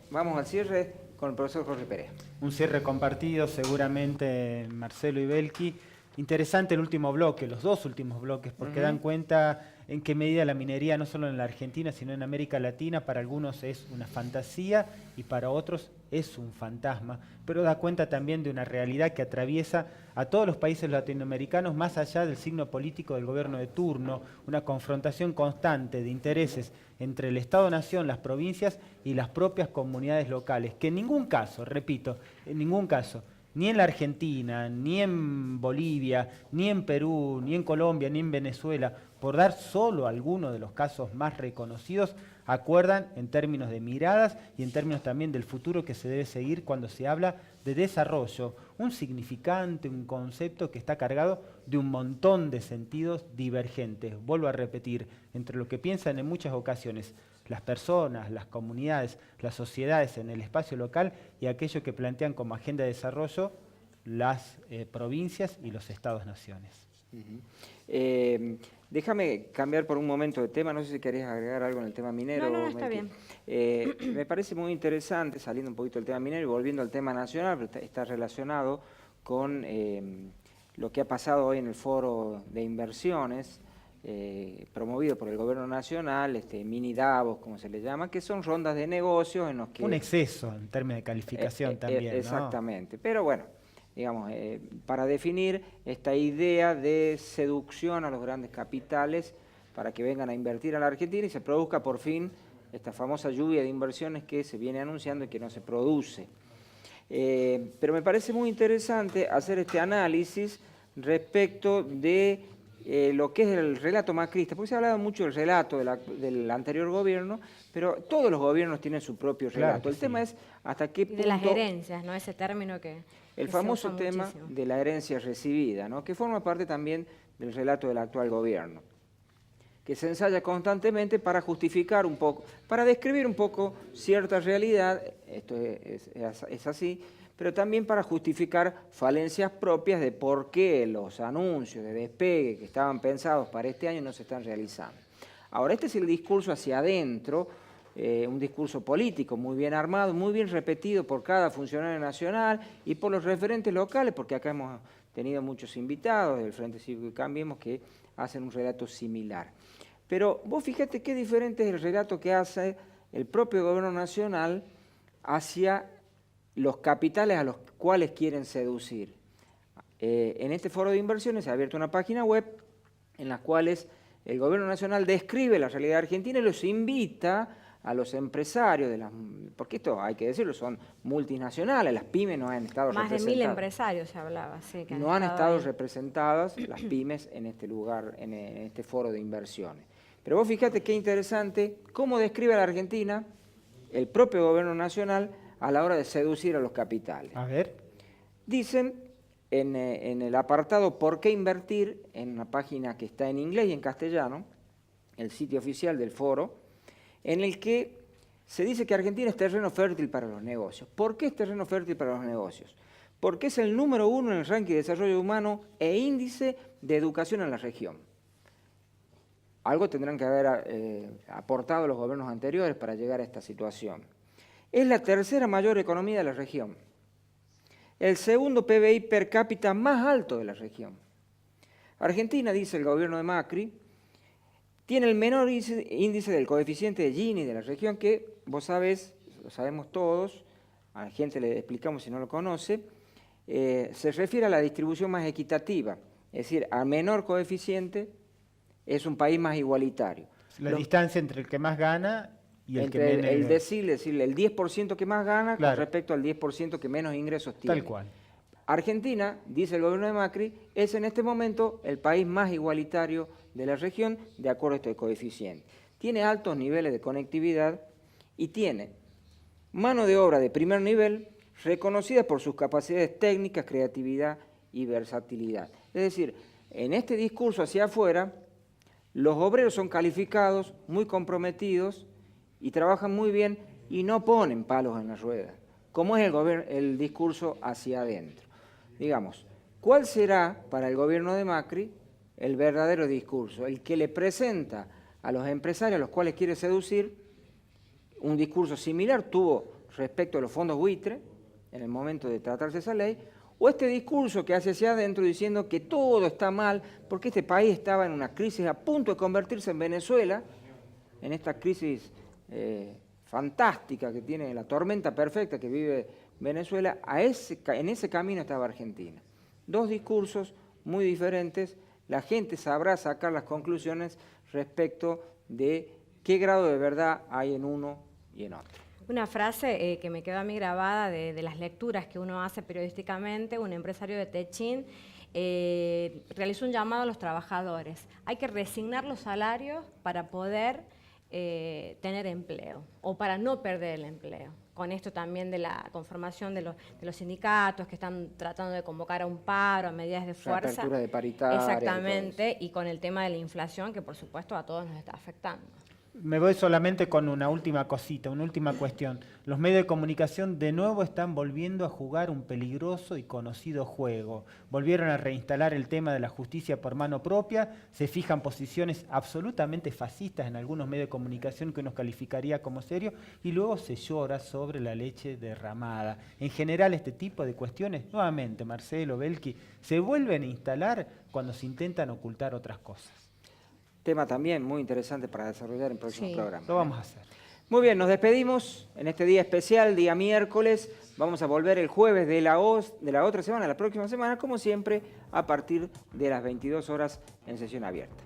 vamos al cierre con el profesor Jorge Perea. Un cierre compartido seguramente, Marcelo y Belki. Interesante el último bloque, los dos últimos bloques, porque dan cuenta en qué medida la minería, no solo en la Argentina, sino en América Latina, para algunos es una fantasía y para otros es un fantasma, pero da cuenta también de una realidad que atraviesa a todos los países latinoamericanos, más allá del signo político del gobierno de turno, una confrontación constante de intereses entre el Estado-Nación, las provincias y las propias comunidades locales, que en ningún caso, repito, en ningún caso, ni en la Argentina, ni en Bolivia, ni en Perú, ni en Colombia, ni en Venezuela, por dar solo algunos de los casos más reconocidos, acuerdan en términos de miradas y en términos también del futuro que se debe seguir cuando se habla de desarrollo, un significante, un concepto que está cargado de un montón de sentidos divergentes. Vuelvo a repetir, entre lo que piensan en muchas ocasiones las personas, las comunidades, las sociedades en el espacio local y aquello que plantean como agenda de desarrollo las provincias y los estados-naciones. Déjame cambiar por un momento de tema, no sé si querías agregar algo en el tema minero. No, está bien. Me parece muy interesante, saliendo un poquito del tema minero y volviendo al tema nacional, pero está relacionado con lo que ha pasado hoy en el foro de inversiones, promovido por el gobierno nacional, mini Davos, como se le llama, que son rondas de negocios en los que... Un exceso en términos de calificación también, exactamente, ¿no? pero bueno, digamos, para definir esta idea de seducción a los grandes capitales para que vengan a invertir a la Argentina y se produzca por fin esta famosa lluvia de inversiones que se viene anunciando y que no se produce. Pero me parece muy interesante hacer este análisis respecto de lo que es el relato macrista, porque se ha hablado mucho del relato del anterior gobierno, pero todos los gobiernos tienen su propio relato. Claro, el tema es hasta qué punto... De las herencias, ¿no? Ese término que El famoso tema muchísimo. de la herencia recibida, ¿no? Que forma parte también del relato del actual gobierno, que se ensaya constantemente para justificar un poco, para describir un poco cierta realidad, esto es así, pero también para justificar falencias propias de por qué los anuncios de despegue que estaban pensados para este año no se están realizando. Ahora, este es el discurso hacia adentro, un discurso político muy bien armado, muy bien repetido por cada funcionario nacional y por los referentes locales, porque acá hemos tenido muchos invitados del Frente Cívico y Cambiemos que hacen un relato similar. Pero vos fíjate qué diferente es el relato que hace el propio gobierno nacional hacia los capitales a los cuales quieren seducir. En este foro de inversiones se ha abierto una página web en la cual el gobierno nacional describe la realidad argentina y los invita a los empresarios, porque esto hay que decirlo, son multinacionales, las pymes no han estado representadas. Más de 1000 empresarios se hablaba, sí. Que no han estado ahí representadas las pymes en este lugar, en este foro de inversiones. Pero vos fíjate qué interesante cómo describe a la Argentina el propio gobierno nacional a la hora de seducir a los capitales. A ver. Dicen en el apartado ¿Por qué invertir?, en una página que está en inglés y en castellano, el sitio oficial del foro, en el que se dice que Argentina es terreno fértil para los negocios. ¿Por qué es terreno fértil para los negocios? Porque es el número 1 en el ranking de desarrollo humano e índice de educación en la región. Algo tendrán que haber aportado los gobiernos anteriores para llegar a esta situación. Es la tercera mayor economía de la región. El segundo PBI per cápita más alto de la región. Argentina, dice el gobierno de Macri, tiene el menor índice del coeficiente de Gini de la región, que vos sabés, lo sabemos todos, a la gente le explicamos si no lo conoce, se refiere a la distribución más equitativa, es decir, a menor coeficiente es un país más igualitario. La distancia entre el que más gana y el que entre menos... el decirle, el 10% que más gana Claro. con respecto al 10% que menos ingresos tiene. Tal cual. Argentina, dice el gobierno de Macri, es en este momento el país más igualitario de la región de acuerdo a este coeficiente. Tiene altos niveles de conectividad y tiene mano de obra de primer nivel reconocida por sus capacidades técnicas, creatividad y versatilidad. Es decir, en este discurso hacia afuera, los obreros son calificados, muy comprometidos y trabajan muy bien y no ponen palos en la rueda, como es el discurso hacia adentro. Digamos, ¿cuál será para el gobierno de Macri el verdadero discurso? El que le presenta a los empresarios a los cuales quiere seducir un discurso similar tuvo respecto a los fondos buitre, en el momento de tratarse esa ley, o este discurso que hace hacia adentro diciendo que todo está mal porque este país estaba en una crisis a punto de convertirse en Venezuela, en esta crisis fantástica que tiene, la tormenta perfecta que vive Venezuela, en ese camino estaba Argentina. Dos discursos muy diferentes, la gente sabrá sacar las conclusiones respecto de qué grado de verdad hay en uno y en otro. Una frase que me quedó a mí grabada de las lecturas que uno hace periodísticamente, un empresario de Techín realizó un llamado a los trabajadores. Hay que resignar los salarios para poder tener empleo o para no perder el empleo. Con esto también de la conformación de los sindicatos que están tratando de convocar a un paro, a medidas de fuerza. La apertura de paritarias. Exactamente, y con el tema de la inflación que por supuesto a todos nos está afectando. Me voy solamente con una última cosita, una última cuestión. Los medios de comunicación de nuevo están volviendo a jugar un peligroso y conocido juego. Volvieron a reinstalar el tema de la justicia por mano propia, se fijan posiciones absolutamente fascistas en algunos medios de comunicación que uno calificaría como serio, y luego se llora sobre la leche derramada. En general, este tipo de cuestiones, nuevamente, Marcelo, Belki, se vuelven a instalar cuando se intentan ocultar otras cosas. Tema también muy interesante para desarrollar en próximos programas. Lo vamos a hacer. Muy bien, nos despedimos en este día especial, día miércoles. Vamos a volver el jueves de la otra semana, la próxima semana, como siempre, a partir de las 22 horas en sesión abierta.